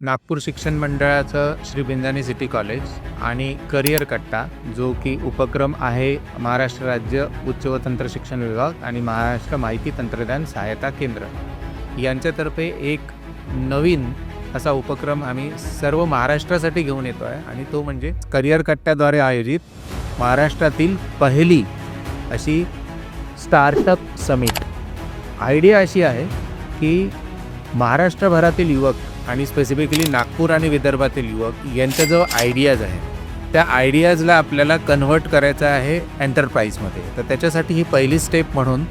नागपूर शिक्षण मंडळाचं Shri बिंजानी city college आणि करिअर कट्टा जो की उपक्रम आहे महाराष्ट्र राज्य उच्च व तंत्र शिक्षण विभाग आणि महाराष्ट्र माहिती तंत्रज्ञान सहायता केंद्र यांच्यातर्फे एक नवीन असा उपक्रम आम्ही सर्व महाराष्ट्रासाठी घेऊन येतो आहे आणि तो म्हणजे करिअर कट्ट्याद्वारे आयोजित महाराष्ट्रातील पहिली अशी स्टार्टअप समिट। आयडिया अशी आहे की महाराष्ट्रभरातील युवक आणि स्पेसिफिकली नागपूर आणि विदर्भातील युवक यांच्या जो आयडियाज आहे त्या आयडियाजला आपल्याला कन्व्हर्ट करायचं आहे एंटरप्राइजमध्ये। तर त्याच्यासाठी ही पहिली स्टेप म्हणून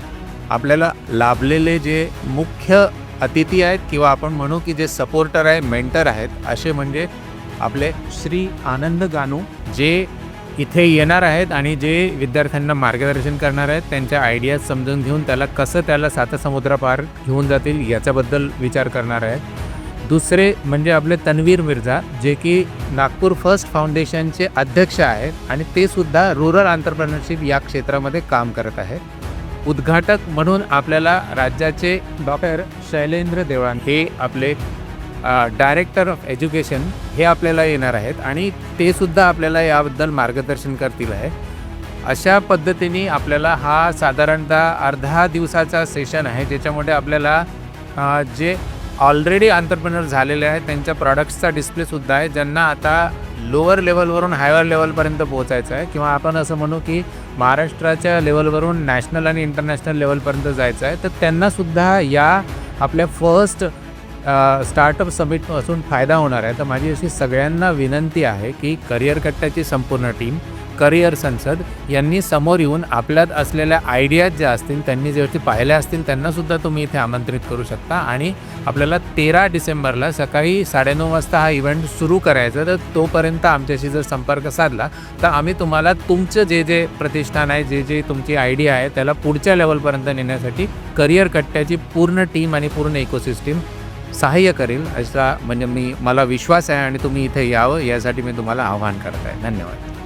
आपल्याला लाभलेले जे मुख्य अतिथी आहेत किंवा आपण म्हणू की जे सपोर्टर आहे, मेंटर आहेत, असे म्हणजे आपले श्री आनंद गानू जे इथे येणार आहेत आणि जे विद्यार्थ्यांना मार्गदर्शन करणार आहेत, त्यांच्या आयडियाज समजून घेऊन त्याला सातसमुद्रापार घेऊन जातील याच्याबद्दल विचार करणार आहेत। दुसरे म्हणजे आपले तन्वीर मिर्झा जे की नागपूर फर्स्ट फाउंडेशनचे अध्यक्ष आहेत आणि ते सुद्धा रूरल एंटरप्रेन्योरशिप या क्षेत्रामध्ये काम करत आहेत। उद्घाटक म्हणून आपल्याला राज्याचे डॉक्टर शैलेंद्र देवळान हे आपले डायरेक्टर ऑफ एज्युकेशन हे आपल्याला येणार आहेत आणि ते सुद्धा आपल्याला याबद्दल मार्गदर्शन करतील आहे। अशा पद्धतीने आपल्याला हा साधारणतः अर्धा दिवसाचा सेशन आहे ज्याच्यामध्ये आपल्याला जे ऑलरेडी एंटरप्रेन्योर झालेले आहेत त्यांच्या प्रॉडक्ट्सचा डिस्प्लेसुद्धा आहे, ज्यांना आता लोअर लेवलवरून हायर लेवलपर्यंत पोहोचायचं आहे किंवा आपण असं म्हणू की महाराष्ट्राच्या लेवलवरून नॅशनल आणि इंटरनॅशनल लेवलपर्यंत जायचं आहे, तर त्यांनासुद्धा या आपल्या फर्स्ट स्टार्टअप समिटपासून फायदा होणार आहे। तर माझी अशी सगळ्यांना विनंती आहे की करिअर कट्ट्याची संपूर्ण टीम, करिअर संसद यांनी समोर येऊन आपल्यात असलेल्या आयडियाज ज्या असतील त्यांनी जे पाहिल्या असतील त्यांनासुद्धा तुम्ही इथे आमंत्रित करू शकता आणि आपल्याला 13 डिसेंबरला सकाळी 9:30 वाजता हा इव्हेंट सुरू करायचा। तर तोपर्यंत आमच्याशी जर संपर्क साधला तर आम्ही तुम्हाला तुमचं जे प्रतिष्ठान आहे, जे तुमची आयडिया आहे त्याला पुढच्या लेवलपर्यंत नेण्यासाठी करिअर कट्ट्याची पूर्ण टीम आणि पूर्ण इकोसिस्टीम सहाय्य करेल असा म्हणजे मला विश्वास आहे आणि तुम्ही इथे यावं यासाठी मी तुम्हाला आवाहन करत आहे। धन्यवाद।